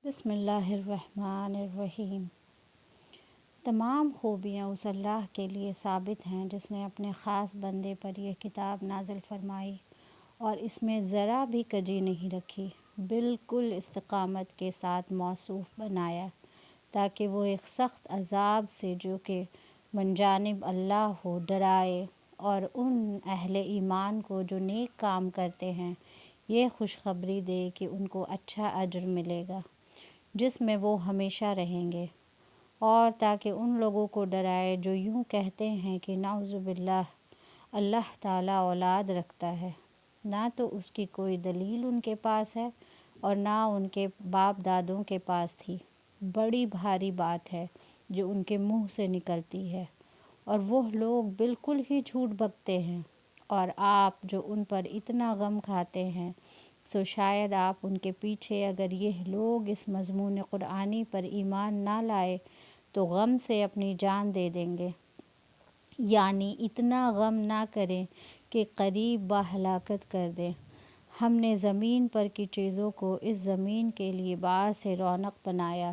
بسم اللہ الرحمن الرحیم۔ تمام خوبیاں اس اللہ کے لیے ثابت ہیں جس نے اپنے خاص بندے پر یہ کتاب نازل فرمائی اور اس میں ذرا بھی کجی نہیں رکھی، بالکل استقامت کے ساتھ موصوف بنایا تاکہ وہ ایک سخت عذاب سے جو کہ من جانب اللہ ہو ڈرائے، اور ان اہل ایمان کو جو نیک کام کرتے ہیں یہ خوشخبری دے کہ ان کو اچھا اجر ملے گا جس میں وہ ہمیشہ رہیں گے، اور تاکہ ان لوگوں کو ڈرائے جو یوں کہتے ہیں کہ نعوذ باللہ اللہ تعالیٰ اولاد رکھتا ہے، نہ تو اس کی کوئی دلیل ان کے پاس ہے اور نہ ان کے باپ دادوں کے پاس تھی۔ بڑی بھاری بات ہے جو ان کے منہ سے نکلتی ہے، اور وہ لوگ بالکل ہی جھوٹ بکتے ہیں، اور آپ جو ان پر اتنا غم کھاتے ہیں سو شاید آپ ان کے پیچھے اگر یہ لوگ اس مضمون قرآنی پر ایمان نہ لائے تو غم سے اپنی جان دے دیں گے، یعنی اتنا غم نہ کریں کہ قریب بہلاکت کر دیں۔ ہم نے زمین پر کی چیزوں کو اس زمین کے لیے باعث رونق بنایا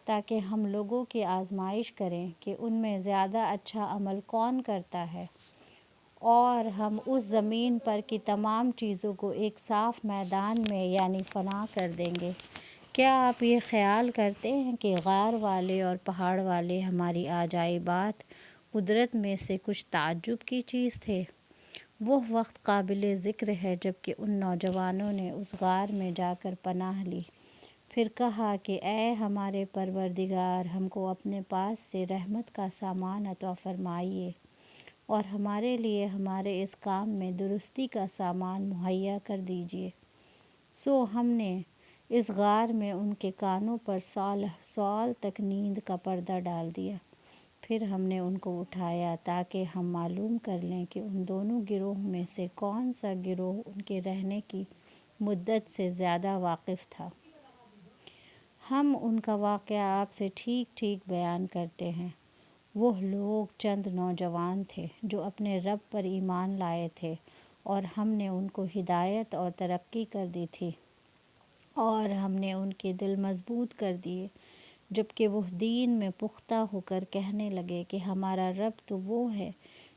تاکہ ہم لوگوں کی آزمائش کریں کہ ان میں زیادہ اچھا عمل کون کرتا ہے، اور ہم اس زمین پر کی تمام چیزوں کو ایک صاف میدان میں یعنی فنا کر دیں گے۔ کیا آپ یہ خیال کرتے ہیں کہ غار والے اور پہاڑ والے ہماری عجائبات قدرت میں سے کچھ تعجب کی چیز تھے؟ وہ وقت قابل ذکر ہے جب کہ ان نوجوانوں نے اس غار میں جا کر پناہ لی، پھر کہا کہ اے ہمارے پروردگار، ہم کو اپنے پاس سے رحمت کا سامان عطا فرمائیے اور ہمارے لیے ہمارے اس کام میں درستی کا سامان مہیا کر دیجیے۔ سو ہم نے اس غار میں ان کے کانوں پر سال تک نیند کا پردہ ڈال دیا، پھر ہم نے ان کو اٹھایا تاکہ ہم معلوم کر لیں کہ ان دونوں گروہ میں سے کون سا گروہ ان کے رہنے کی مدت سے زیادہ واقف تھا۔ ہم ان کا واقعہ آپ سے ٹھیک ٹھیک بیان کرتے ہیں۔ وہ لوگ چند نوجوان تھے جو اپنے رب پر ایمان لائے تھے، اور ہم نے ان کو ہدایت اور ترقی کر دی تھی، اور ہم نے ان کے دل مضبوط کر دیے، جبکہ وہ دین میں پختہ ہو کر کہنے لگے کہ ہمارا رب تو وہ ہے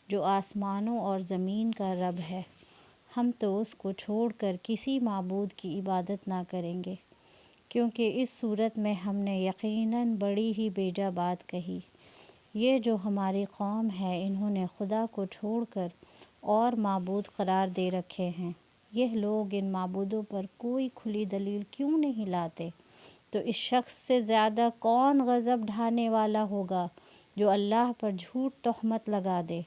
جو آسمانوں اور زمین کا رب ہے، ہم تو اس کو چھوڑ کر کسی معبود کی عبادت نہ کریں گے، کیونکہ اس صورت میں ہم نے یقیناً بڑی ہی بیجا بات کہی۔ یہ جو ہماری قوم ہے انہوں نے خدا کو چھوڑ کر اور معبود قرار دے رکھے ہیں، یہ لوگ ان معبودوں پر کوئی کھلی دلیل کیوں نہیں لاتے؟ تو اس شخص سے زیادہ کون غضب ڈھانے والا ہوگا جو اللہ پر جھوٹ تہمت لگا دے؟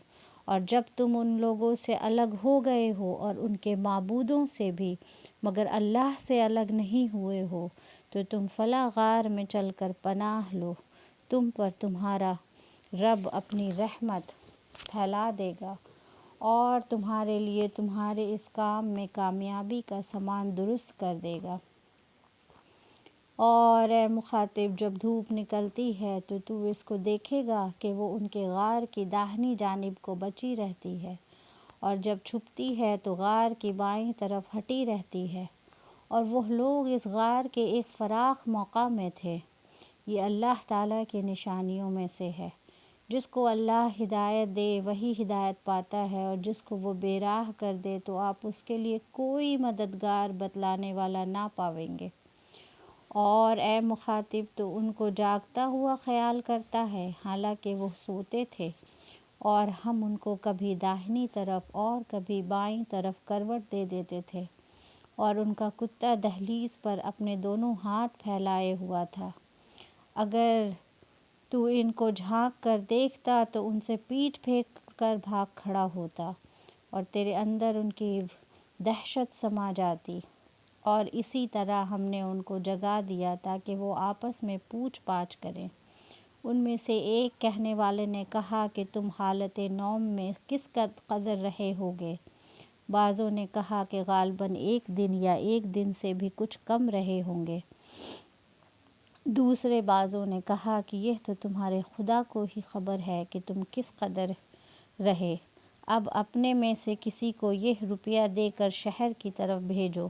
اور جب تم ان لوگوں سے الگ ہو گئے ہو اور ان کے معبودوں سے بھی مگر اللہ سے الگ نہیں ہوئے ہو تو تم فلاں غار میں چل کر پناہ لو، تم پر تمہارا رب اپنی رحمت پھیلا دے گا اور تمہارے لیے تمہارے اس کام میں کامیابی کا سامان درست کر دے گا۔ اور اے مخاطب، جب دھوپ نکلتی ہے تو تو اس کو دیکھے گا کہ وہ ان کے غار کی داہنی جانب کو بچی رہتی ہے، اور جب چھپتی ہے تو غار کی بائیں طرف ہٹی رہتی ہے، اور وہ لوگ اس غار کے ایک فراخ موقع میں تھے۔ یہ اللہ تعالیٰ کی نشانیوں میں سے ہے۔ جس کو اللہ ہدایت دے وہی ہدایت پاتا ہے، اور جس کو وہ بے راہ کر دے تو آپ اس کے لیے کوئی مددگار بتلانے والا نہ پاویں گے۔ اور اے مخاطب، تو ان کو جاگتا ہوا خیال کرتا ہے حالانکہ وہ سوتے تھے، اور ہم ان کو کبھی داہنی طرف اور کبھی بائیں طرف کروٹ دے دیتے تھے، اور ان کا کتا دہلیز پر اپنے دونوں ہاتھ پھیلائے ہوا تھا۔ اگر تو ان کو جھانک کر دیکھتا تو ان سے پیٹھ پھیر کر بھاگ کھڑا ہوتا، اور تیرے اندر ان کی دہشت سما جاتی۔ اور اسی طرح ہم نے ان کو جگا دیا تاکہ وہ آپس میں پوچھ پاچھ کریں۔ ان میں سے ایک کہنے والے نے کہا کہ تم حالت نوم میں کس قدر رہے ہوگے؟ بعضوں نے کہا کہ غالباً 1 دن یا 1 دن سے بھی کچھ کم رہے ہوں گے۔ دوسرے بعضوں نے کہا کہ یہ تو تمہارے خدا کو ہی خبر ہے کہ تم کس قدر رہے، اب اپنے میں سے کسی کو یہ روپیہ دے کر شہر کی طرف بھیجو،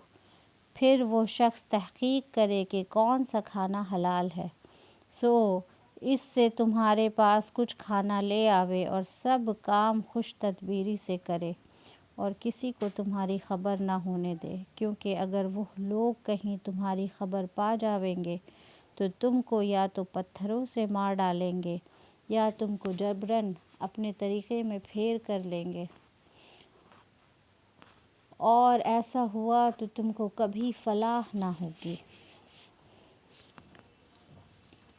پھر وہ شخص تحقیق کرے کہ کون سا کھانا حلال ہے، سو اس سے تمہارے پاس کچھ کھانا لے آوے اور سب کام خوش تدبیری سے کرے اور کسی کو تمہاری خبر نہ ہونے دے، کیونکہ اگر وہ لوگ کہیں تمہاری خبر پا جاویں گے تو تم کو یا تو پتھروں سے مار ڈالیں گے یا تم کو جبراً اپنے طریقے میں پھیر کر لیں گے، اور ایسا ہوا تو تم کو کبھی فلاح نہ ہوگی۔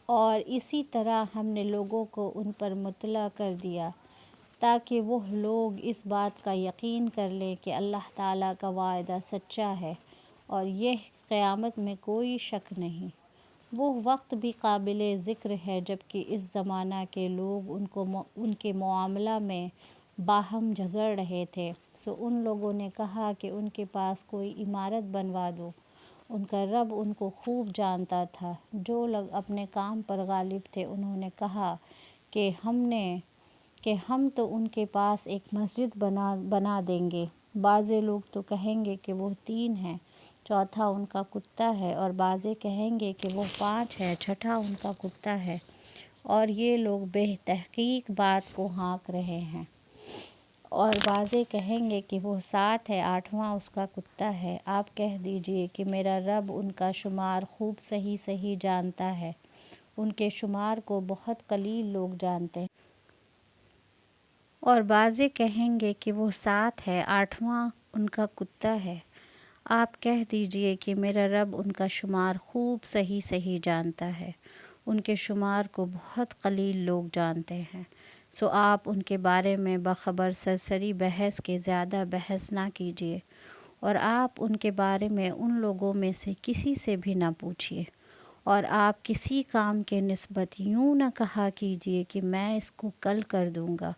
اور اسی طرح ہم نے لوگوں کو ان پر مطلع کر دیا تاکہ وہ لوگ اس بات کا یقین کر لیں کہ اللہ تعالیٰ کا وعدہ سچا ہے اور یہ قیامت میں کوئی شک نہیں۔ وہ وقت بھی قابل ذکر ہے جبکہ اس زمانہ کے لوگ ان کے معاملہ میں باہم جھگڑ رہے تھے، سو ان لوگوں نے کہا کہ ان کے پاس کوئی عمارت بنوا دو۔ ان کا رب ان کو خوب جانتا تھا۔ جو لوگ اپنے کام پر غالب تھے انہوں نے کہا کہ ہم تو ان کے پاس ایک مسجد بنا دیں گے۔ بعض لوگ تو کہیں گے کہ وہ 3 ہیں، چوتھا ان کا کتا ہے، اور بعض کہیں گے کہ وہ 5 ہے، چھٹا ان کا کتا ہے، اور یہ لوگ بے تحقیق بات کو ہانک رہے ہیں۔ اور بعض کہیں گے کہ وہ 7 ہے، 8واں اس کا کتا ہے۔ آپ کہہ دیجئے کہ میرا رب ان کا شمار خوب صحیح جانتا ہے، ان کے شمار کو بہت قلیل لوگ جانتے ہیں۔ اور بعض کہیں گے کہ وہ 7 ہے، 8واں ان کا کتا ہے۔ آپ کہہ دیجئے کہ میرا رب ان کا شمار خوب صحیح جانتا ہے، ان کے شمار کو بہت قلیل لوگ جانتے ہیں، سو آپ ان کے بارے میں بخبر سرسری بحث کے زیادہ بحث نہ کیجئے، اور آپ ان کے بارے میں ان لوگوں میں سے کسی سے بھی نہ پوچھئے، اور آپ کسی کام کے نسبت یوں نہ کہا کیجئے کہ میں اس کو کل کر دوں گا،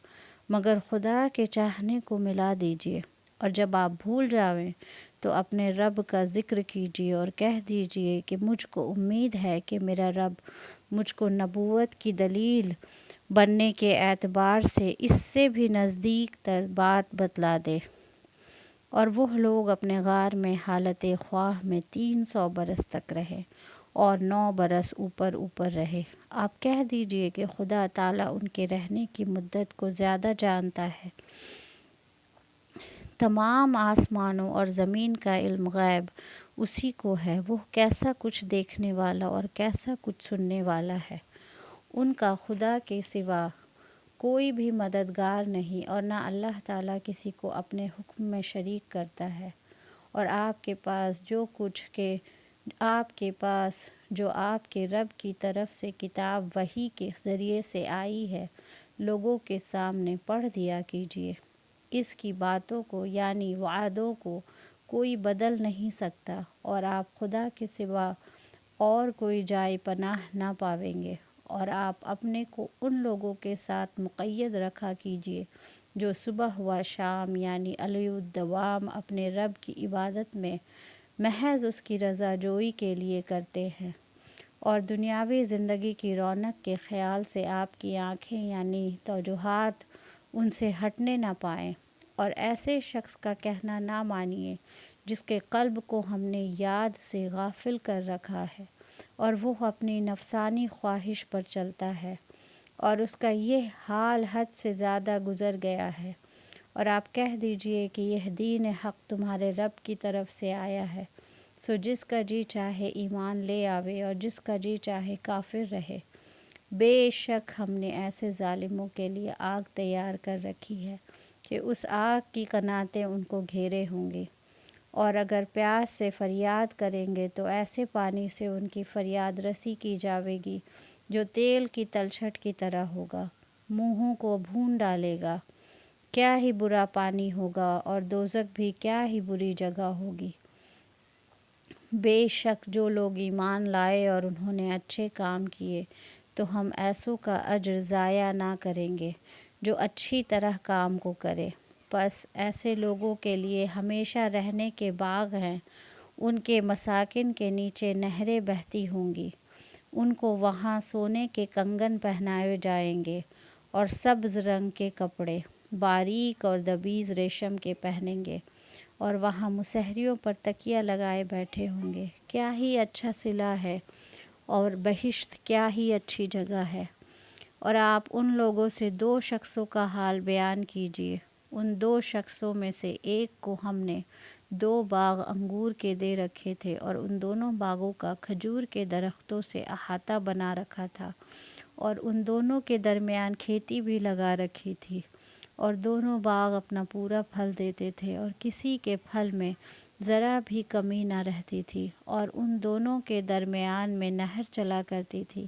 مگر خدا کے چاہنے کو ملا دیجئے، اور جب آپ بھول جاویں تو اپنے رب کا ذکر کیجئے اور کہہ دیجئے کہ مجھ کو امید ہے کہ میرا رب مجھ کو نبوت کی دلیل بننے کے اعتبار سے اس سے بھی نزدیک تر بات بتلا دے۔ اور وہ لوگ اپنے غار میں حالت خواہ میں 300 برس تک رہے اور 9 برس اوپر رہے۔ آپ کہہ دیجئے کہ خدا تعالیٰ ان کے رہنے کی مدت کو زیادہ جانتا ہے۔ تمام آسمانوں اور زمین کا علم غیب اسی کو ہے، وہ کیسا کچھ دیکھنے والا اور کیسا کچھ سننے والا ہے۔ ان کا خدا کے سوا کوئی بھی مددگار نہیں، اور نہ اللہ تعالیٰ کسی کو اپنے حکم میں شریک کرتا ہے۔ اور آپ کے پاس جو آپ کے رب کی طرف سے کتاب وحی کے ذریعے سے آئی ہے، لوگوں کے سامنے پڑھ دیا کیجئے۔ اس کی باتوں کو یعنی وعدوں کو کوئی بدل نہیں سکتا، اور آپ خدا کے سوا اور کوئی جائے پناہ نہ پاویں گے، اور آپ اپنے کو ان لوگوں کے ساتھ مقید رکھا کیجئے جو صبح و شام یعنی علی الدوام اپنے رب کی عبادت میں محض اس کی رضا جوئی کے لیے کرتے ہیں، اور دنیاوی زندگی کی رونق کے خیال سے آپ کی آنکھیں یعنی توجہات ان سے ہٹنے نہ پائیں، اور ایسے شخص کا کہنا نہ مانیے جس کے قلب کو ہم نے یاد سے غافل کر رکھا ہے اور وہ اپنی نفسانی خواہش پر چلتا ہے، اور اس کا یہ حال حد سے زیادہ گزر گیا ہے۔ اور آپ کہہ دیجئے کہ یہ دین حق تمہارے رب کی طرف سے آیا ہے، سو جس کا جی چاہے ایمان لے آوے اور جس کا جی چاہے کافر رہے۔ بے شک ہم نے ایسے ظالموں کے لیے آگ تیار کر رکھی ہے کہ اس آگ کی قناتیں ان کو گھیرے ہوں گی، اور اگر پیاس سے فریاد کریں گے تو ایسے پانی سے ان کی فریاد رسی کی جاوے گی جو تیل کی تلچھٹ کی طرح ہوگا، منہوں کو بھون ڈالے گا۔ کیا ہی برا پانی ہوگا، اور دوزخ بھی کیا ہی بری جگہ ہوگی۔ بے شک جو لوگ ایمان لائے اور انہوں نے اچھے کام کیے تو ہم ایسوں کا اجر ضائع نہ کریں گے جو اچھی طرح کام کو کرے۔ پس ایسے لوگوں کے لیے ہمیشہ رہنے کے باغ ہیں، ان کے مساکن کے نیچے نہریں بہتی ہوں گی، ان کو وہاں سونے کے کنگن پہنائے جائیں گے اور سبز رنگ کے کپڑے باریک اور دبیز ریشم کے پہنیں گے، اور وہاں مسحریوں پر تکیہ لگائے بیٹھے ہوں گے۔ کیا ہی اچھا صلہ ہے اور بہشت کیا ہی اچھی جگہ ہے۔ اور آپ ان لوگوں سے 2 شخصوں کا حال بیان کیجیے۔ ان 2 شخصوں میں سے ایک کو ہم نے 2 باغ انگور کے دے رکھے تھے اور ان دونوں باغوں کا کھجور کے درختوں سے احاطہ بنا رکھا تھا، اور ان دونوں کے درمیان کھیتی بھی لگا رکھی تھی، اور دونوں باغ اپنا پورا پھل دیتے تھے اور کسی کے پھل میں ذرا بھی کمی نہ رہتی تھی، اور ان دونوں کے درمیان میں نہر چلا کرتی تھی۔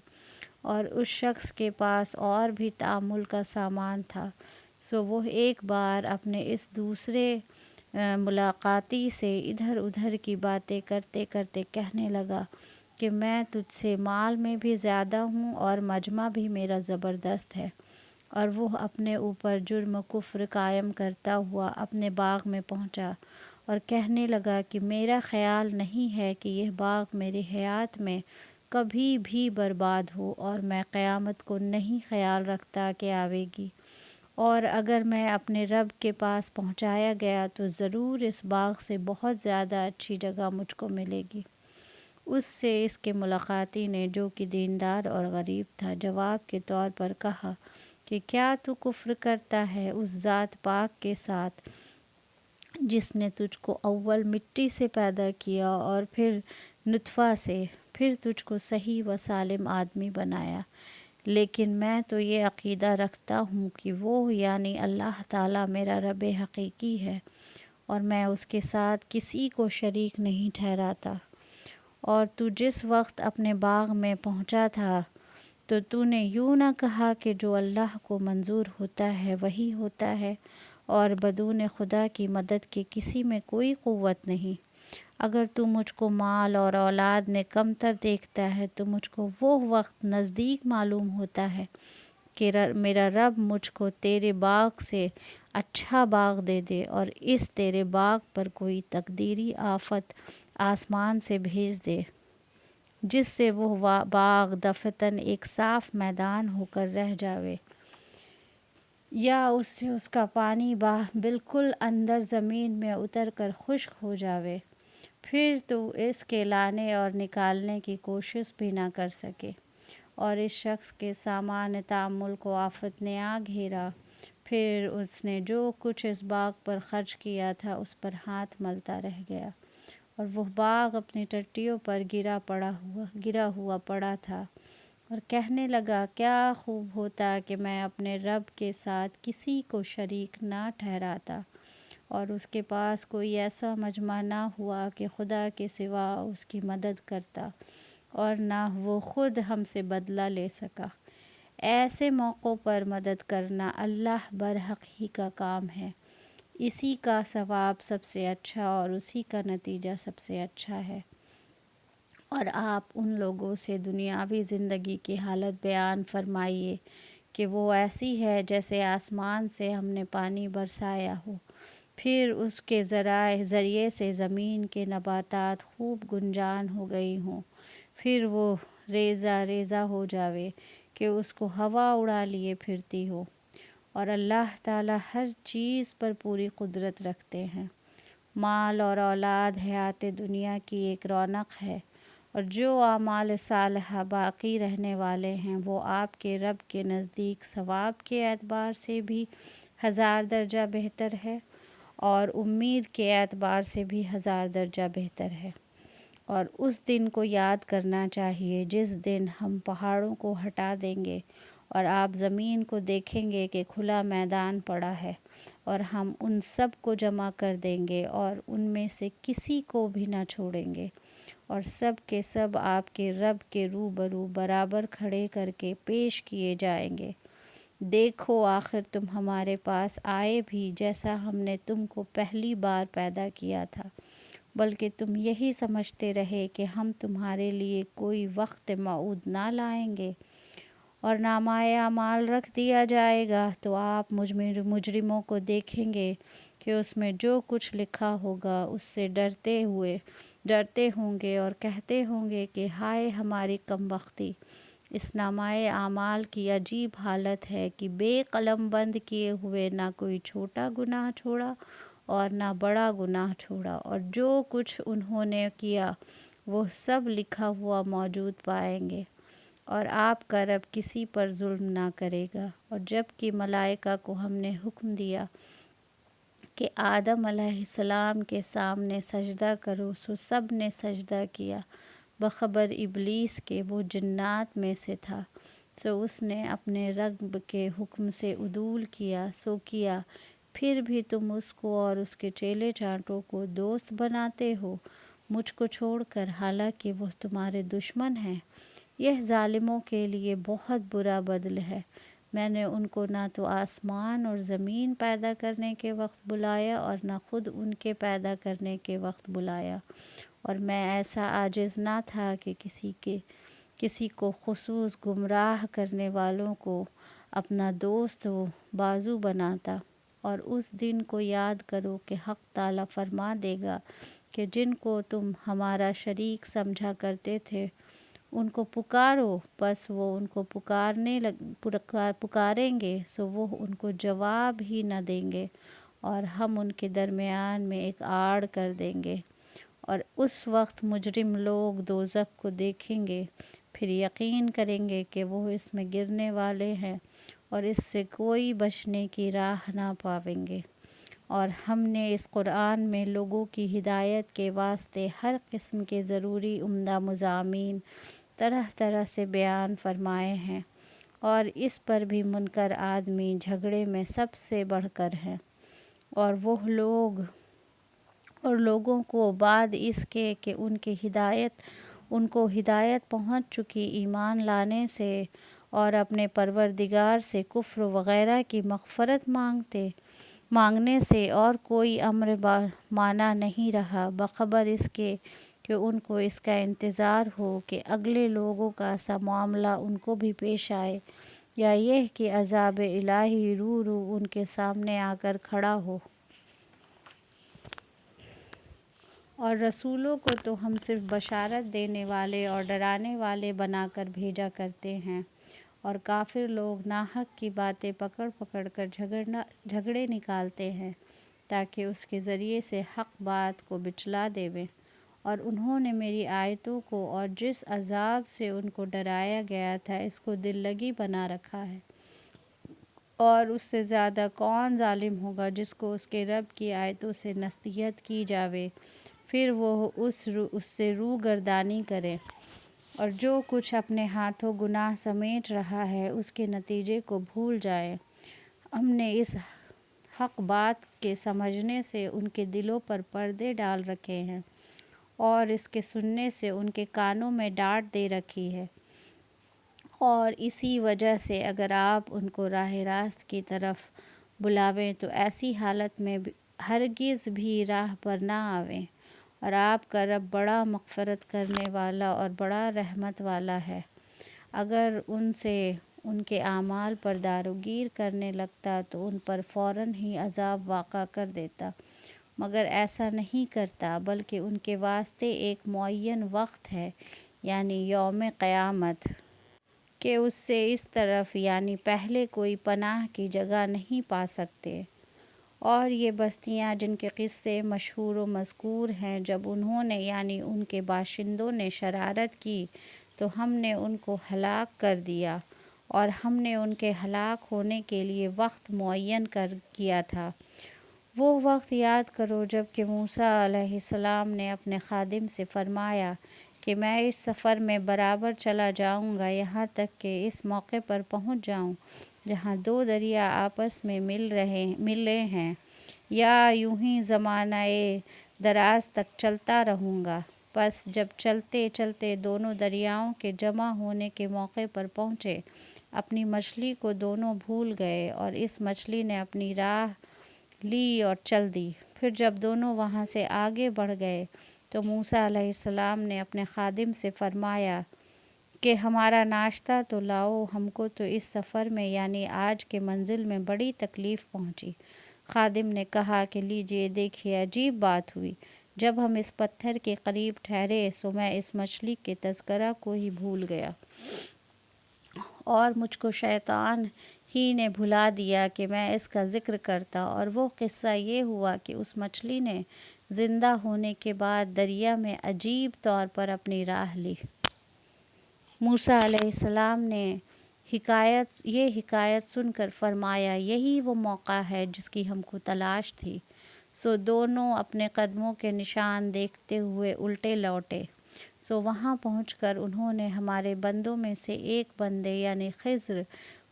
اور اس شخص کے پاس اور بھی تأمل کا سامان تھا، سو وہ ایک بار اپنے اس دوسرے ملاقاتی سے ادھر ادھر کی باتیں کرتے کرتے کہنے لگا کہ میں تجھ سے مال میں بھی زیادہ ہوں اور مجمع بھی میرا زبردست ہے۔ اور وہ اپنے اوپر جرم کفر قائم کرتا ہوا اپنے باغ میں پہنچا اور کہنے لگا کہ میرا خیال نہیں ہے کہ یہ باغ میری حیات میں کبھی بھی برباد ہو، اور میں قیامت کو نہیں خیال رکھتا کہ آوے گی، اور اگر میں اپنے رب کے پاس پہنچایا گیا تو ضرور اس باغ سے بہت زیادہ اچھی جگہ مجھ کو ملے گی۔ اس سے اس کے ملاقاتی نے، جو کہ دیندار اور غریب تھا، جواب کے طور پر کہا کہ کیا تو کفر کرتا ہے اس ذات پاک کے ساتھ جس نے تجھ کو اول مٹی سے پیدا کیا اور پھر نطفہ سے، پھر تجھ کو صحیح و سالم آدمی بنایا؟ لیکن میں تو یہ عقیدہ رکھتا ہوں کہ وہ یعنی اللہ تعالیٰ میرا رب حقیقی ہے، اور میں اس کے ساتھ کسی کو شریک نہیں ٹھہراتا۔ اور تو جس وقت اپنے باغ میں پہنچا تھا تو نے یوں نہ کہا کہ جو اللہ کو منظور ہوتا ہے وہی ہوتا ہے، اور بدون خدا کی مدد کے کسی میں کوئی قوت نہیں۔ اگر تو مجھ کو مال اور اولاد میں کمتر دیکھتا ہے تو مجھ کو وہ وقت نزدیک معلوم ہوتا ہے کہ میرا رب مجھ کو تیرے باغ سے اچھا باغ دے دے، اور اس تیرے باغ پر کوئی تقدیری آفت آسمان سے بھیج دے جس سے وہ باغ دفعتاً ایک صاف میدان ہو کر رہ جاوے، یا اس سے اس کا پانی بالکل اندر زمین میں اتر کر خشک ہو جاوے، پھر تو اس کے لانے اور نکالنے کی کوشش بھی نہ کر سکے۔ اور اس شخص کے سامان تأمل کو آفت نے آ گھیرا، پھر اس نے جو کچھ اس باغ پر خرچ کیا تھا اس پر ہاتھ ملتا رہ گیا، اور وہ باغ اپنی ٹٹیوں پر گرا ہوا پڑا تھا، اور کہنے لگا کیا خوب ہوتا کہ میں اپنے رب کے ساتھ کسی کو شریک نہ ٹھہراتا، اور اس کے پاس کوئی ایسا مجمع نہ ہوا کہ خدا کے سوا اس کی مدد کرتا، اور نہ وہ خود ہم سے بدلہ لے سکا۔ ایسے موقعوں پر مدد کرنا اللہ برحق ہی کا کام ہے، اسی کا ثواب سب سے اچھا اور اسی کا نتیجہ سب سے اچھا ہے۔ اور آپ ان لوگوں سے دنیاوی زندگی کی حالت بیان فرمائیے کہ وہ ایسی ہے جیسے آسمان سے ہم نے پانی برسایا ہو، پھر اس کے ذریعے سے زمین کے نباتات خوب گنجان ہو گئی ہوں، پھر وہ ریزہ ریزہ ہو جاوے کہ اس کو ہوا اڑا لیے پھرتی ہو۔ اور اللہ تعالیٰ ہر چیز پر پوری قدرت رکھتے ہیں۔ مال اور اولاد حیات دنیا کی ایک رونق ہے، اور جو اعمال صالحہ باقی رہنے والے ہیں وہ آپ کے رب کے نزدیک ثواب کے اعتبار سے بھی 1000 درجہ بہتر ہے، اور امید کے اعتبار سے بھی 1000 درجہ بہتر ہے۔ اور اس دن کو یاد کرنا چاہیے جس دن ہم پہاڑوں کو ہٹا دیں گے اور آپ زمین کو دیکھیں گے کہ کھلا میدان پڑا ہے، اور ہم ان سب کو جمع کر دیں گے اور ان میں سے کسی کو بھی نہ چھوڑیں گے، اور سب کے سب آپ کے رب کے روبرو برابر کھڑے کر کے پیش کیے جائیں گے۔ دیکھو آخر تم ہمارے پاس آئے بھی جیسا ہم نے تم کو پہلی بار پیدا کیا تھا، بلکہ تم یہی سمجھتے رہے کہ ہم تمہارے لیے کوئی وقت موعود نہ لائیں گے، اور نامہ اعمال رکھ دیا جائے گا تو آپ مجرموں کو دیکھیں گے کہ اس میں جو کچھ لکھا ہوگا اس سے ڈرتے ہوں گے اور کہتے ہوں گے کہ ہائے ہماری کم بختی۔ اس نامہ اعمال کی عجیب حالت ہے کہ بے قلم بند کیے ہوئے نہ کوئی چھوٹا گناہ چھوڑا اور نہ بڑا گناہ چھوڑا، اور جو کچھ انہوں نے کیا وہ سب لکھا ہوا موجود پائیں گے، اور آپ کا رب کسی پر ظلم نہ کرے گا۔ اور جب کہ ملائکہ کو ہم نے حکم دیا کہ آدم علیہ السلام کے سامنے سجدہ کرو، سو سب نے سجدہ کیا بخبر ابلیس کے وہ جنات میں سے تھا، سو اس نے اپنے رب کے حکم سے عدول کیا، سو کیا۔ پھر بھی تم اس کو اور اس کے چیلے چانٹوں کو دوست بناتے ہو مجھ کو چھوڑ کر، حالانکہ وہ تمہارے دشمن ہیں۔ یہ ظالموں کے لیے بہت برا بدل ہے۔ میں نے ان کو نہ تو آسمان اور زمین پیدا کرنے کے وقت بلایا اور نہ خود ان کے پیدا کرنے کے وقت بلایا، اور میں ایسا عاجز نہ تھا کہ کسی کو خصوص گمراہ کرنے والوں کو اپنا دوست و بازو بناتا۔ اور اس دن کو یاد کرو کہ حق تعالیٰ فرما دے گا کہ جن کو تم ہمارا شریک سمجھا کرتے تھے ان کو پکارو، پس وہ ان کو پکاریں گے، سو وہ ان کو جواب ہی نہ دیں گے، اور ہم ان کے درمیان میں ایک آڑ کر دیں گے۔ اور اس وقت مجرم لوگ دوزخ کو دیکھیں گے، پھر یقین کریں گے کہ وہ اس میں گرنے والے ہیں، اور اس سے کوئی بچنے کی راہ نہ پائیں گے۔ اور ہم نے اس قرآن میں لوگوں کی ہدایت کے واسطے ہر قسم کے ضروری عمدہ مضامین طرح طرح سے بیان فرمائے ہیں، اور اس پر بھی منکر آدمی جھگڑے میں سب سے بڑھ کر ہیں۔ اور وہ لوگ اور لوگوں کو بعد اس کے کہ ان کو ہدایت پہنچ چکی ایمان لانے سے اور اپنے پروردگار سے کفر وغیرہ کی مغفرت مانگنے سے اور کوئی امر مانا نہیں رہا، بخبر اس کے کہ ان کو اس کا انتظار ہو کہ اگلے لوگوں کا سا معاملہ ان کو بھی پیش آئے، یا یہ کہ عذاب الہی رو رو ان کے سامنے آ کر کھڑا ہو۔ اور رسولوں کو تو ہم صرف بشارت دینے والے اور ڈرانے والے بنا کر بھیجا کرتے ہیں، اور کافر لوگ ناحق کی باتیں پکڑ پکڑ کر جھگڑے نکالتے ہیں تاکہ اس کے ذریعے سے حق بات کو بچلا دیویں۔ اور انہوں نے میری آیتوں کو اور جس عذاب سے ان کو ڈرایا گیا تھا اس کو دل لگی بنا رکھا ہے، اور اس سے زیادہ کون ظالم ہوگا جس کو اس کے رب کی آیتوں سے نصیحت کی جاوے پھر وہ اس سے روگردانی کرے، اور جو کچھ اپنے ہاتھوں گناہ سمیٹ رہا ہے اس کے نتیجے کو بھول جائے۔ ہم نے اس حق بات کے سمجھنے سے ان کے دلوں پر پردے ڈال رکھے ہیں، اور اس کے سننے سے ان کے کانوں میں ڈانٹ دے رکھی ہے، اور اسی وجہ سے اگر آپ ان کو راہ راست کی طرف بلاویں تو ایسی حالت میں ہرگز بھی راہ پر نہ آویں۔ اور آپ کا رب بڑا مغفرت کرنے والا اور بڑا رحمت والا ہے۔ اگر ان سے ان کے اعمال پر داروگیر کرنے لگتا تو ان پر فوراً ہی عذاب واقع کر دیتا، مگر ایسا نہیں کرتا، بلکہ ان کے واسطے ایک معین وقت ہے، یعنی یوم قیامت، کہ اس سے اس طرف یعنی پہلے کوئی پناہ کی جگہ نہیں پا سکتے۔ اور یہ بستیاں جن کے قصے مشہور و مذکور ہیں، جب انہوں نے یعنی ان کے باشندوں نے شرارت کی تو ہم نے ان کو ہلاک کر دیا، اور ہم نے ان کے ہلاک ہونے کے لیے وقت معین کیا تھا۔ وہ وقت یاد کرو جب کہ موسیٰ علیہ السلام نے اپنے خادم سے فرمایا کہ میں اس سفر میں برابر چلا جاؤں گا یہاں تک کہ اس موقع پر پہنچ جاؤں جہاں دو دریا آپس میں ملے ہیں، یا یوں ہی زمانہ دراز تک چلتا رہوں گا۔ پس جب چلتے چلتے دونوں دریاؤں کے جمع ہونے کے موقع پر پہنچے، اپنی مچھلی کو دونوں بھول گئے، اور اس مچھلی نے اپنی راہ لی اور چل دی۔ پھر جب دونوں وہاں سے آگے بڑھ گئے تو موسیٰ علیہ السلام نے اپنے خادم سے فرمایا کہ ہمارا ناشتہ تو لاؤ، ہم کو تو اس سفر میں یعنی آج کے منزل میں بڑی تکلیف پہنچی۔ خادم نے کہا کہ لیجئے دیکھیے، عجیب بات ہوئی، جب ہم اس پتھر کے قریب ٹھہرے سو میں اس مچھلی کے تذکرہ کو ہی بھول گیا، اور مجھ کو شیطان ہی نے بھلا دیا کہ میں اس کا ذکر کرتا، اور وہ قصہ یہ ہوا کہ اس مچھلی نے زندہ ہونے کے بعد دریا میں عجیب طور پر اپنی راہ لی۔ موسیٰ علیہ السلام نے یہ حکایت سن کر فرمایا، یہی وہ موقع ہے جس کی ہم کو تلاش تھی۔ سو دونوں اپنے قدموں کے نشان دیکھتے ہوئے الٹے لوٹے۔ سو وہاں پہنچ کر انہوں نے ہمارے بندوں میں سے ایک بندے یعنی خضر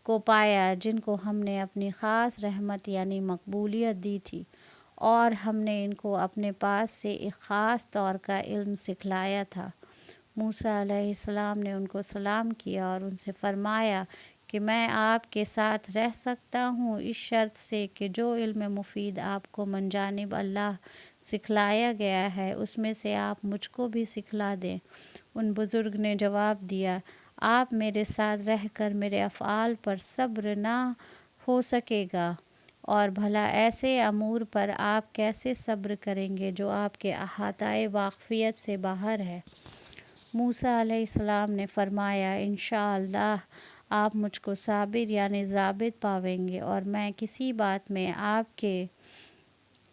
کو پایا، جن کو ہم نے اپنی خاص رحمت یعنی مقبولیت دی تھی، اور ہم نے ان کو اپنے پاس سے ایک خاص طور کا علم سکھلایا تھا۔ موسیٰ علیہ السلام نے ان کو سلام کیا اور ان سے فرمایا کہ میں آپ کے ساتھ رہ سکتا ہوں، اس شرط سے کہ جو علم مفید آپ کو من جانب اللہ سکھلایا گیا ہے اس میں سے آپ مجھ کو بھی سکھلا دیں۔ ان بزرگ نے جواب دیا، آپ میرے ساتھ رہ کر میرے افعال پر صبر نہ ہو سکے گا، اور بھلا ایسے امور پر آپ کیسے صبر کریں گے جو آپ کے احاطۂ واقفیت سے باہر ہے۔ موسیٰ علیہ السلام نے فرمایا، انشاءاللہ آپ مجھ کو صابر یعنی ضابط پاویں گے، اور میں کسی بات میں آپ کے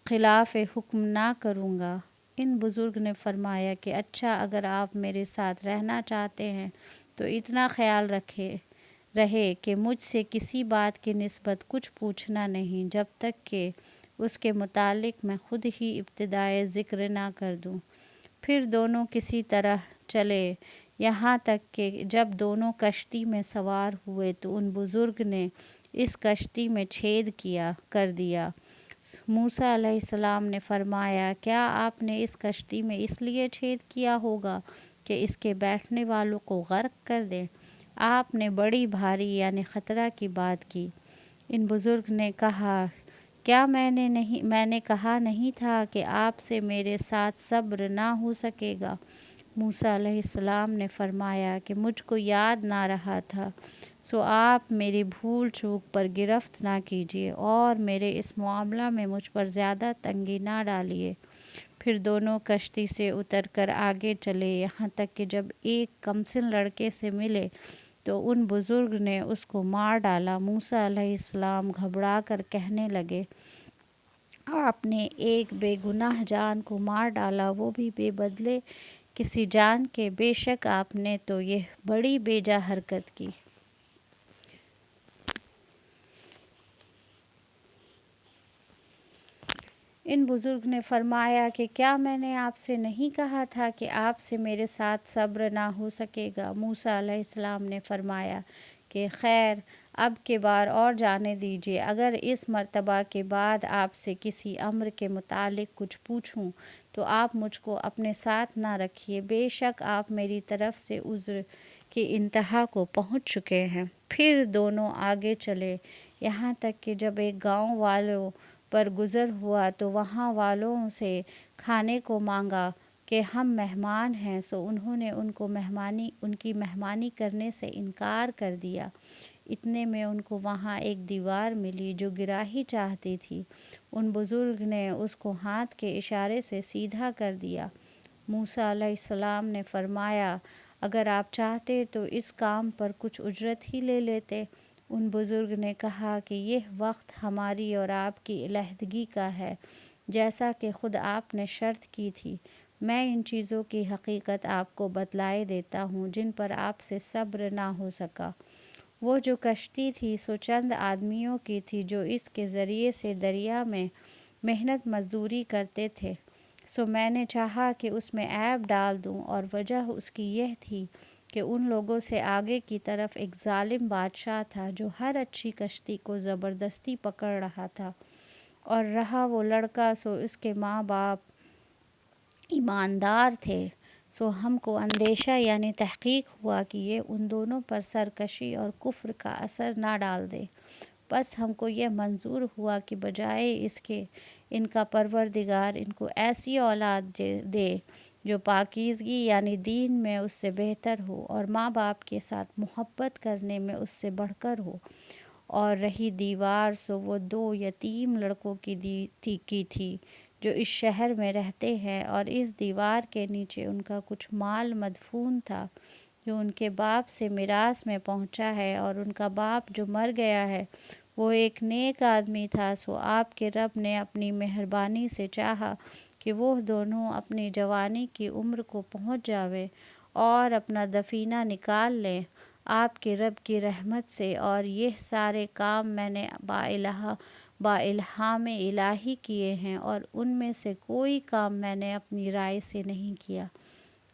خلاف حکم نہ کروں گا۔ ان بزرگ نے فرمایا کہ اچھا، اگر آپ میرے ساتھ رہنا چاہتے ہیں تو اتنا خیال رہے کہ مجھ سے کسی بات کی نسبت کچھ پوچھنا نہیں جب تک کہ اس کے متعلق میں خود ہی ابتدائے ذکر نہ کر دوں۔ پھر دونوں کسی طرح چلے، یہاں تک کہ جب دونوں کشتی میں سوار ہوئے تو ان بزرگ نے اس کشتی میں چھید کر دیا۔ موسیٰ علیہ السلام نے فرمایا، کیا آپ نے اس کشتی میں اس لیے چھید کیا ہوگا کہ اس کے بیٹھنے والوں کو غرق کر دیں؟ آپ نے بڑی بھاری یعنی خطرہ کی بات کی۔ ان بزرگ نے کہا، کیا میں نے کہا نہیں تھا کہ آپ سے میرے ساتھ صبر نہ ہو سکے گا؟ موسیٰ علیہ السلام نے فرمایا کہ مجھ کو یاد نہ رہا تھا، سو آپ میری بھول چوک پر گرفت نہ کیجیے اور میرے اس معاملہ میں مجھ پر زیادہ تنگی نہ ڈالیے۔ پھر دونوں کشتی سے اتر کر آگے چلے، یہاں تک کہ جب ایک کمسن لڑکے سے ملے تو ان بزرگ نے اس کو مار ڈالا۔ موسیٰ علیہ السلام گھبرا کر کہنے لگے، آپ نے ایک بے گناہ جان کو مار ڈالا، وہ بھی بے بدلے کسی جان کے، بے شک آپ نے تو یہ بڑی بیجا حرکت کی۔ ان بزرگ نے فرمایا کہ کیا میں نے آپ سے نہیں کہا تھا کہ آپ سے میرے ساتھ صبر نہ ہو سکے گا؟ موسیٰ علیہ السلام نے فرمایا کہ خیر، اب کے بار اور جانے دیجیے، اگر اس مرتبہ کے بعد آپ سے کسی امر کے متعلق کچھ پوچھوں تو آپ مجھ کو اپنے ساتھ نہ رکھیے، بے شک آپ میری طرف سے عذر کی انتہا کو پہنچ چکے ہیں۔ پھر دونوں آگے چلے، یہاں تک کہ جب ایک گاؤں والوں پر گزر ہوا تو وہاں والوں سے کھانے کو مانگا کہ ہم مہمان ہیں، سو انہوں نے ان کی مہمانی کرنے سے انکار کر دیا۔ اتنے میں ان کو وہاں ایک دیوار ملی جو گرا ہی چاہتی تھی۔ ان بزرگ نے اس کو ہاتھ کے اشارے سے سیدھا کر دیا۔ موسیٰ علیہ السلام نے فرمایا، اگر آپ چاہتے تو اس کام پر کچھ اجرت ہی لے لیتے۔ ان بزرگ نے کہا کہ یہ وقت ہماری اور آپ کی علیحدگی کا ہے، جیسا کہ خود آپ نے شرط کی تھی۔ میں ان چیزوں کی حقیقت آپ کو بتلائے دیتا ہوں جن پر آپ سے صبر نہ ہو سکا۔ وہ جو کشتی تھی سو چند آدمیوں کی تھی جو اس کے ذریعے سے دریا میں محنت مزدوری کرتے تھے، سو میں نے چاہا کہ اس میں عیب ڈال دوں، اور وجہ اس کی یہ تھی کہ ان لوگوں سے آگے کی طرف ایک ظالم بادشاہ تھا جو ہر اچھی کشتی کو زبردستی پکڑ رہا تھا، اور رہا وہ لڑکا سو اس کے ماں باپ ایماندار تھے۔ سو ہم کو اندیشہ یعنی تحقیق ہوا کہ یہ ان دونوں پر سرکشی اور کفر کا اثر نہ ڈال دے، بس ہم کو یہ منظور ہوا کہ بجائے اس کے ان کا پروردگار ان کو ایسی اولاد دے جو پاکیزگی یعنی دین میں اس سے بہتر ہو اور ماں باپ کے ساتھ محبت کرنے میں اس سے بڑھ کر ہو۔ اور رہی دیوار، سو وہ 2 یتیم لڑکوں کی تھی جو اس شہر میں رہتے ہیں، اور اس دیوار کے نیچے ان کا کچھ مال مدفون تھا کہ ان کے باپ سے میراث میں پہنچا ہے، اور ان کا باپ جو مر گیا ہے وہ ایک نیک آدمی تھا۔ سو آپ کے رب نے اپنی مہربانی سے چاہا کہ وہ دونوں اپنی جوانی کی عمر کو پہنچ جاویں اور اپنا دفینہ نکال لیں آپ کے رب کی رحمت سے، اور یہ سارے کام میں نے با الہام الہی کیے ہیں، اور ان میں سے کوئی کام میں نے اپنی رائے سے نہیں کیا۔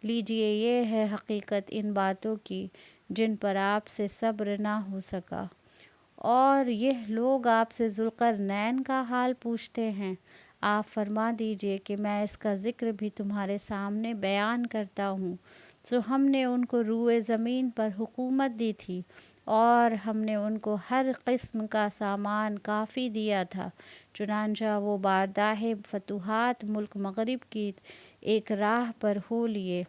لیجئے یہ ہے حقیقت ان باتوں کی جن پر آپ سے صبر نہ ہو سکا۔ اور یہ لوگ آپ سے ذوالقرنین کا حال پوچھتے ہیں، آپ فرما دیجئے کہ میں اس کا ذکر بھی تمہارے سامنے بیان کرتا ہوں۔ سو ہم نے ان کو روئے زمین پر حکومت دی تھی، اور ہم نے ان کو ہر قسم کا سامان کافی دیا تھا، چنانچہ وہ بارگاہ فتوحات ملک مغرب کی ایک راہ پر ہو لیے،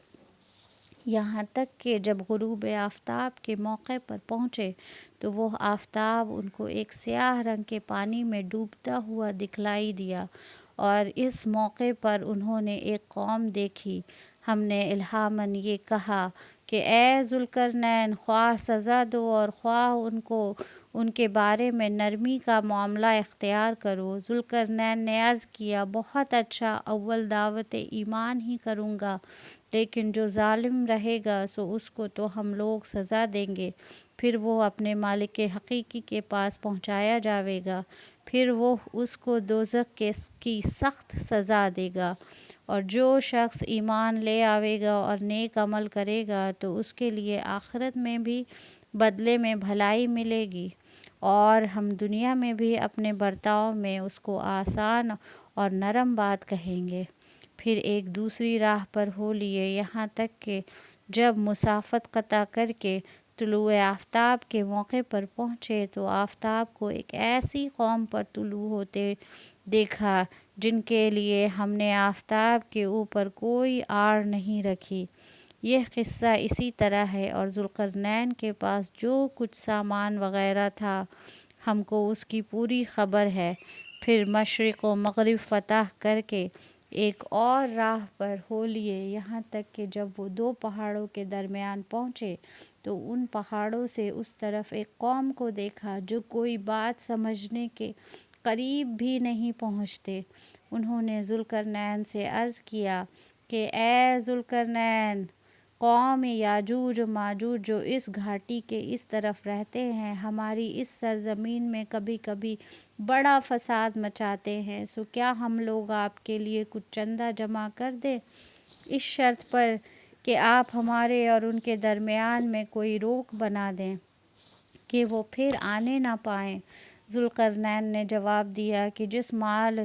یہاں تک کہ جب غروب آفتاب کے موقع پر پہنچے تو وہ آفتاب ان کو ایک سیاہ رنگ کے پانی میں ڈوبتا ہوا دکھلائی دیا، اور اس موقع پر انہوں نے ایک قوم دیکھی۔ ہم نے الہاماً یہ کہا کہ اے ذوالقرنین، خواہ سزا دو اور خواہ ان کے بارے میں نرمی کا معاملہ اختیار کرو۔ ذوالقرنین نے عرض کیا، بہت اچھا، اول دعوت ایمان ہی کروں گا، لیکن جو ظالم رہے گا سو اس کو تو ہم لوگ سزا دیں گے، پھر وہ اپنے مالک حقیقی کے پاس پہنچایا جاوے گا، پھر وہ اس کو دوزخ کی سخت سزا دے گا، اور جو شخص ایمان لے آوے گا اور نیک عمل کرے گا تو اس کے لیے آخرت میں بھی بدلے میں بھلائی ملے گی، اور ہم دنیا میں بھی اپنے برتاؤ میں اس کو آسان اور نرم بات کہیں گے۔ پھر ایک دوسری راہ پر ہو لیے، یہاں تک کہ جب مسافت قطع کر کے طلوع آفتاب کے موقع پر پہنچے تو آفتاب کو ایک ایسی قوم پر طلوع ہوتے دیکھا جن کے لیے ہم نے آفتاب کے اوپر کوئی آڑ نہیں رکھی۔ یہ قصہ اسی طرح ہے، اور ذوالقرنین کے پاس جو کچھ سامان وغیرہ تھا ہم کو اس کی پوری خبر ہے۔ پھر مشرق و مغرب فتح کر کے ایک اور راہ پر ہو لیے، یہاں تک کہ جب وہ دو پہاڑوں کے درمیان پہنچے تو ان پہاڑوں سے اس طرف ایک قوم کو دیکھا جو کوئی بات سمجھنے کے قریب بھی نہیں پہنچتے۔ انہوں نے ذوالقرنین سے عرض کیا کہ اے ذوالقرنین، قوم یاجوج و ماجوج جو اس گھاٹی کے اس طرف رہتے ہیں ہماری اس سرزمین میں کبھی کبھی بڑا فساد مچاتے ہیں، سو کیا ہم لوگ آپ کے لیے کچھ چندہ جمع کر دیں، اس شرط پر کہ آپ ہمارے اور ان کے درمیان میں کوئی روک بنا دیں کہ وہ پھر آنے نہ پائیں۔ ذوالقرنین نے جواب دیا کہ جس مال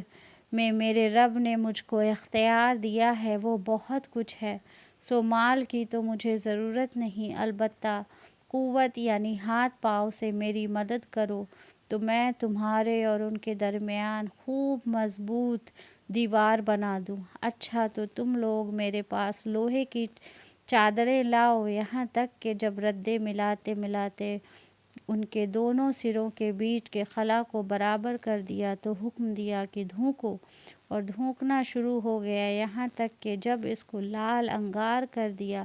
میں میرے رب نے مجھ کو اختیار دیا ہے وہ بہت کچھ ہے، سو مال کی تو مجھے ضرورت نہیں، البتہ قوت یعنی ہاتھ پاؤں سے میری مدد کرو تو میں تمہارے اور ان کے درمیان خوب مضبوط دیوار بنا دوں۔ اچھا، تو تم لوگ میرے پاس لوہے کی چادریں لاؤ، یہاں تک کہ جب ردے ملاتے ملاتے ان کے دونوں سروں کے بیچ کے خلا کو برابر کر دیا تو حکم دیا کہ دھونکو، اور دھونکنا شروع ہو گیا، یہاں تک کہ جب اس کو لال انگار کر دیا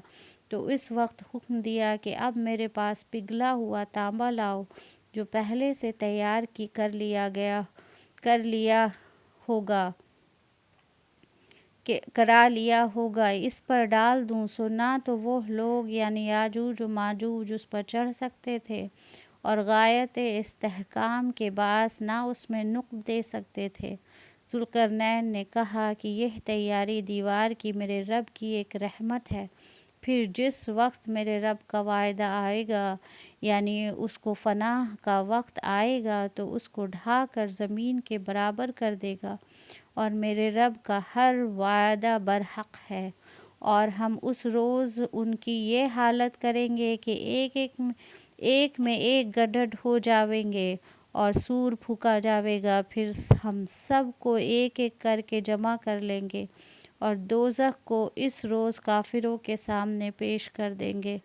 تو اس وقت حکم دیا کہ اب میرے پاس پگھلا ہوا تانبا لاؤ جو پہلے سے تیار کرا لیا ہوگا، اس پر ڈال دوں، سو نہ تو وہ لوگ یعنی یاجوج و ماجوج اس پر چڑھ سکتے تھے، اور غایت استحکام کے باعث نہ اس میں نقب دے سکتے تھے۔ ذوالقرنین نے کہا کہ یہ تیاری دیوار کی میرے رب کی ایک رحمت ہے، پھر جس وقت میرے رب کا وعدہ آئے گا یعنی اس کو فناء کا وقت آئے گا تو اس کو ڈھا کر زمین کے برابر کر دے گا، اور میرے رب کا ہر وعدہ برحق ہے، اور ہم اس روز ان کی یہ حالت کریں گے کہ ایک میں ایک گڈھڑ ہو جاویں گے اور سور پھونکا جاوے گا، پھر ہم سب کو ایک ایک کر کے جمع کر لیں گے اور دوزخ کو اس روز کافروں کے سامنے پیش کر دیں گے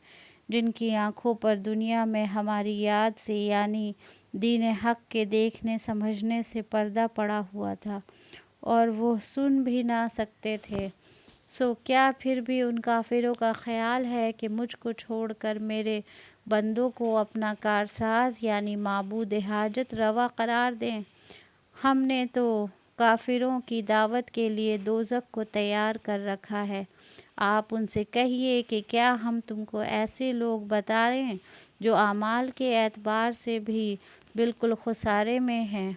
جن کی آنکھوں پر دنیا میں ہماری یاد سے یعنی دین حق کے دیکھنے سمجھنے سے پردہ پڑا ہوا تھا اور وہ سن بھی نہ سکتے تھے۔ سو کیا پھر بھی ان کافروں کا خیال ہے کہ مجھ کو چھوڑ کر میرے بندوں کو اپنا کارساز یعنی معبود حاجت روا قرار دیں؟ ہم نے تو کافروں کی دعوت کے لیے دوزخ کو تیار کر رکھا ہے۔ آپ ان سے کہیے کہ کیا ہم تم کو ایسے لوگ بتائیں جو اعمال کے اعتبار سے بھی بالکل خسارے میں ہیں؟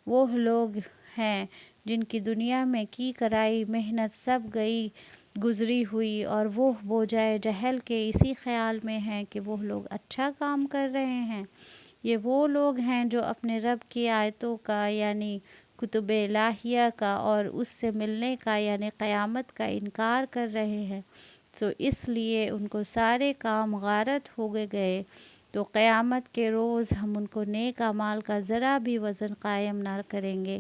وہ لوگ ہیں جن کی دنیا میں کی کرائی محنت سب گئی گزری ہوئی اور وہ بوجھائے جہل کے اسی خیال میں ہیں کہ وہ لوگ اچھا کام کر رہے ہیں۔ یہ وہ لوگ ہیں جو اپنے رب کی آیتوں کا یعنی کتب الہیہ کا اور اس سے ملنے کا یعنی قیامت کا انکار کر رہے ہیں۔ سو اس لیے ان کو سارے کام غارت ہو گئے، تو قیامت کے روز ہم ان کو نیک اعمال کا ذرا بھی وزن قائم نہ کریں گے،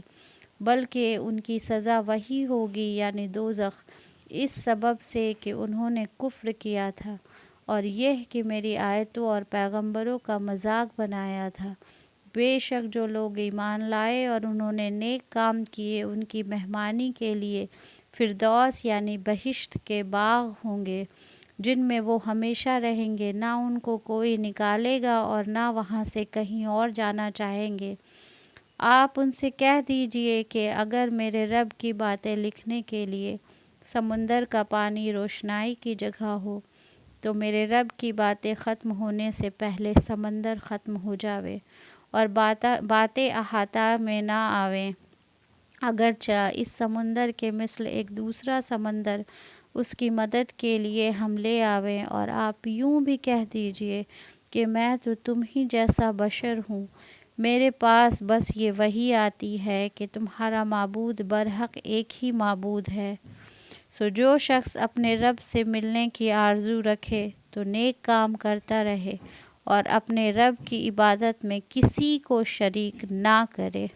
بلکہ ان کی سزا وہی ہوگی یعنی دوزخ، اس سبب سے کہ انہوں نے کفر کیا تھا اور یہ کہ میری آیتوں اور پیغمبروں کا مذاق بنایا تھا۔ بے شک جو لوگ ایمان لائے اور انہوں نے نیک کام کیے ان کی مہمانی کے لیے فردوس یعنی بہشت کے باغ ہوں گے جن میں وہ ہمیشہ رہیں گے، نہ ان کو کوئی نکالے گا اور نہ وہاں سے کہیں اور جانا چاہیں گے۔ آپ ان سے کہہ دیجئے کہ اگر میرے رب کی باتیں لکھنے کے لیے سمندر کا پانی روشنائی کی جگہ ہو تو میرے رب کی باتیں ختم ہونے سے پہلے سمندر ختم ہو جاوے اور باتیں احاطہ میں نہ آویں، اگرچہ اس سمندر کے مثل ایک دوسرا سمندر اس کی مدد کے لیے ہم لے آویں، اور آپ یوں بھی کہہ دیجئے کہ میں تو تم ہی جیسا بشر ہوں، میرے پاس بس یہ وحی آتی ہے کہ تمہارا معبود برحق ایک ہی معبود ہے۔ سو جو شخص اپنے رب سے ملنے کی آرزو رکھے تو نیک کام کرتا رہے اور اپنے رب کی عبادت میں کسی کو شریک نہ کرے۔